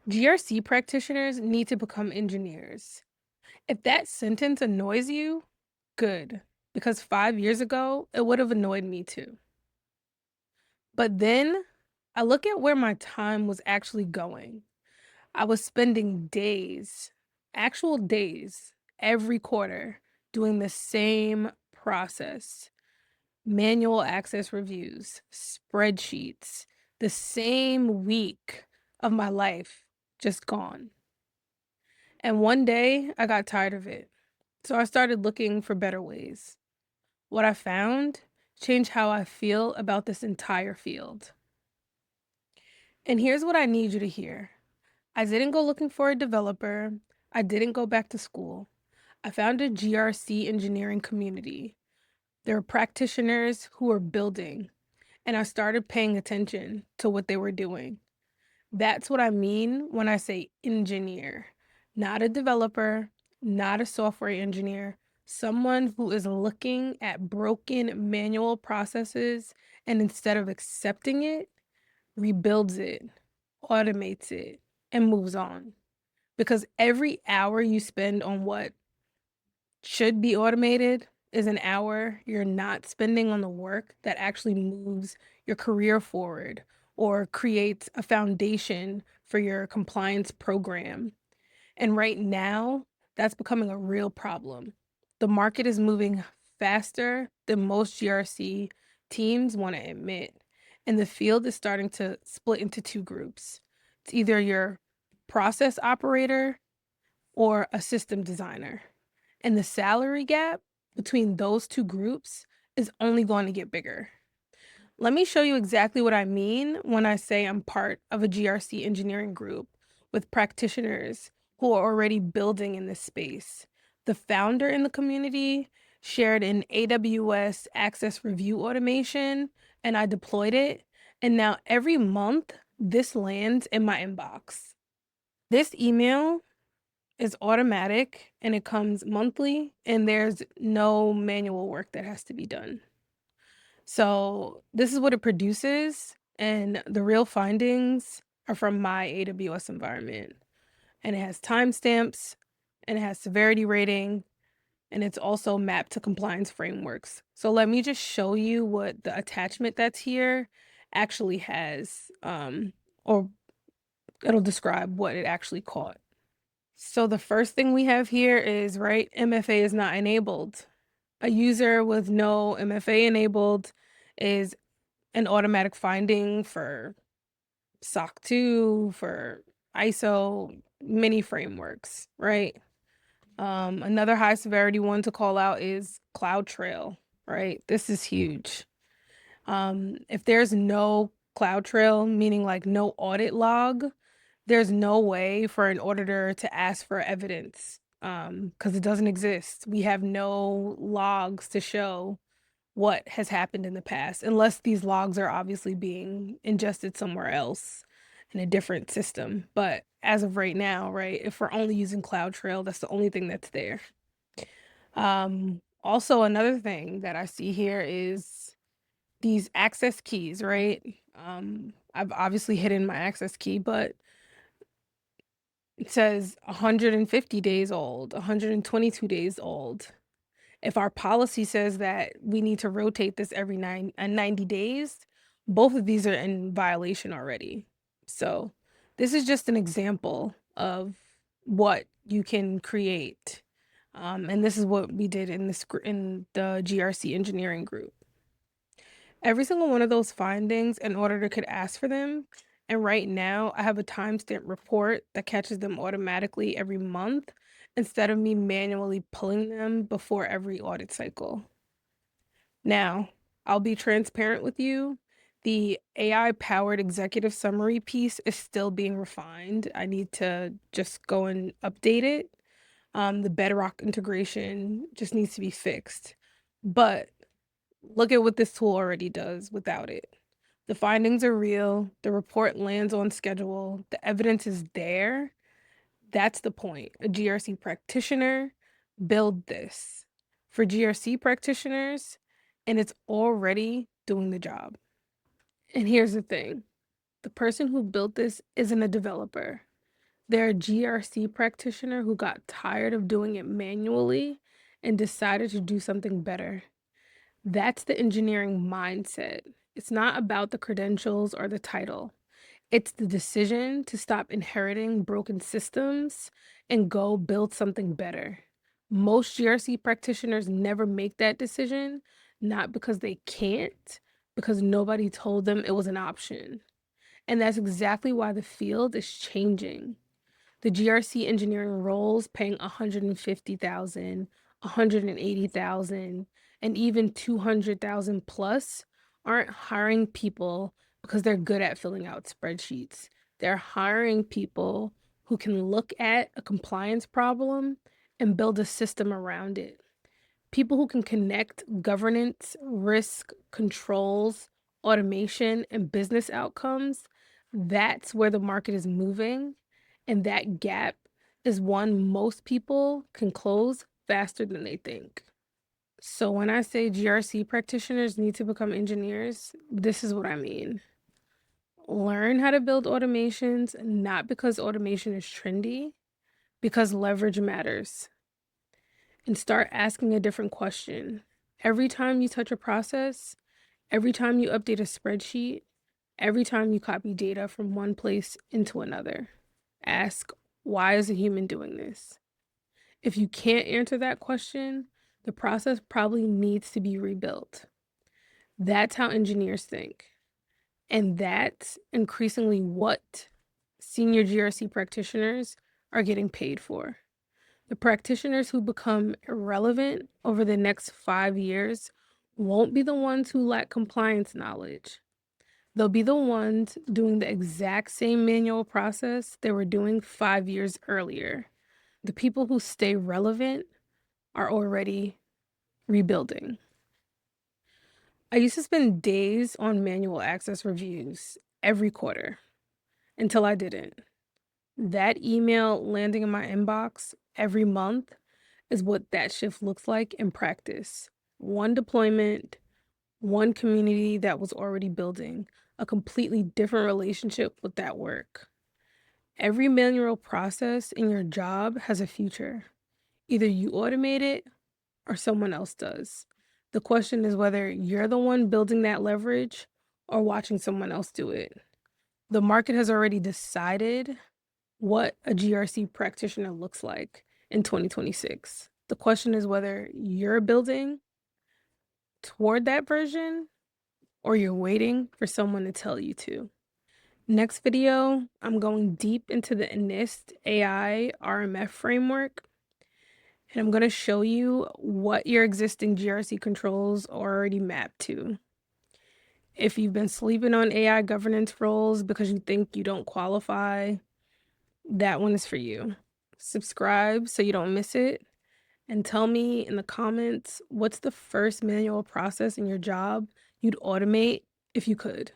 GRC practitioners need to become engineers. If that sentence annoys you, good, because 5 years ago, it would have annoyed me too. But then I look at where my time was actually going. I was spending days, actual days, every quarter doing the same process: manual access reviews, spreadsheets, the same week of my life just gone. And one day I got tired of it. So I started looking for better ways. What I found changed how I feel about this entire field. And here's what I need you to hear: I didn't go looking for a developer, I didn't go back to school. I found a GRC engineering community. There are practitioners who are building, and I started paying attention to what they were doing. That's what I mean when I say engineer, not a developer, not a software engineer, someone who is looking at broken manual processes and instead of accepting it, rebuilds it, automates it, and moves on. Because every hour you spend on what should be automated is an hour you're not spending on the work that actually moves your career forward or creates a foundation for your compliance program. And right now, that's becoming a real problem. The market is moving faster than most GRC teams want to admit. And the field is starting to split into two groups. It's either your process operator or a system designer. And the salary gap between those two groups is only going to get bigger. Let me show you exactly what I mean when I say I'm part of a GRC engineering group with practitioners who are already building in this space. The founder in the community shared an AWS access review automation, and I deployed it. And now every month, this lands in my inbox. This email is automatic and it comes monthly, and there's no manual work that has to be done. So this is what it produces, and the real findings are from my AWS environment. And it has timestamps, and it has severity rating, and it's also mapped to compliance frameworks. So let me just show you what the attachment that's here actually has, or it'll describe what it actually caught. So the first thing we have here is, right, MFA is not enabled. A user with no MFA enabled is an automatic finding for SOC 2, for ISO, many frameworks, right? Another high severity one to call out is CloudTrail, right? This is huge. If there's no CloudTrail, meaning like no audit log, there's no way for an auditor to ask for evidence, because it doesn't exist. We have no logs to show what has happened in the past, unless these logs are obviously being ingested somewhere else in a different system. But as of right now, right, if we're only using CloudTrail, that's the only thing that's there. Also another thing that I see here is these access keys, right? I've obviously hidden my access key, but it says 150 days old, 122 days old. If our policy says that we need to rotate this every 90 days, both of these are in violation already. So this is just an example of what you can create. And this is what we did in in the GRC engineering group. Every single one of those findings, an auditor could ask for them. And right now, I have a timestamp report that catches them automatically every month instead of me manually pulling them before every audit cycle. Now, I'll be transparent with you. The AI powered executive summary piece is still being refined. I need to just go and update it. The Bedrock integration just needs to be fixed. But look at what this tool already does without it. The findings are real, the report lands on schedule, the evidence is there. That's the point. A GRC practitioner build this for GRC practitioners, and it's already doing the job. And here's the thing: the person who built this isn't a developer. They're a GRC practitioner who got tired of doing it manually and decided to do something better. That's the engineering mindset. It's not about the credentials or the title. It's the decision to stop inheriting broken systems and go build something better. Most GRC practitioners never make that decision, not because they can't, because nobody told them it was an option. And that's exactly why the field is changing. The GRC engineering roles paying 150,000, 180,000, and even 200,000 plus aren't hiring people because they're good at filling out spreadsheets. They're hiring people who can look at a compliance problem and build a system around it. People who can connect governance, risk, controls, automation, and business outcomes. That's where the market is moving. And that gap is one most people can close faster than they think. So when I say GRC practitioners need to become engineers, this is what I mean. Learn how to build automations, not because automation is trendy, because leverage matters. And start asking a different question. Every time you touch a process, every time you update a spreadsheet, every time you copy data from one place into another, ask, why is a human doing this? If you can't answer that question, the process probably needs to be rebuilt. That's how engineers think. And that's increasingly what senior GRC practitioners are getting paid for. The practitioners who become irrelevant over the next 5 years won't be the ones who lack compliance knowledge. They'll be the ones doing the exact same manual process they were doing 5 years earlier. The people who stay relevant are already rebuilding. I used to spend days on manual access reviews every quarter until I didn't. That email landing in my inbox every month is what that shift looks like in practice. One deployment, one community that was already building a completely different relationship with that work. Every manual process in your job has a future. Either you automate it or someone else does. The question is whether you're the one building that leverage or watching someone else do it. The market has already decided what a GRC practitioner looks like in 2026. The question is whether you're building toward that version or you're waiting for someone to tell you to. Next video, I'm going deep into the NIST AI RMF framework, and I'm going to show you what your existing GRC controls are already mapped to. If you've been sleeping on AI governance roles because you think you don't qualify, that one is for you. Subscribe so you don't miss it, and tell me in the comments what's the first manual process in your job you'd automate if you could.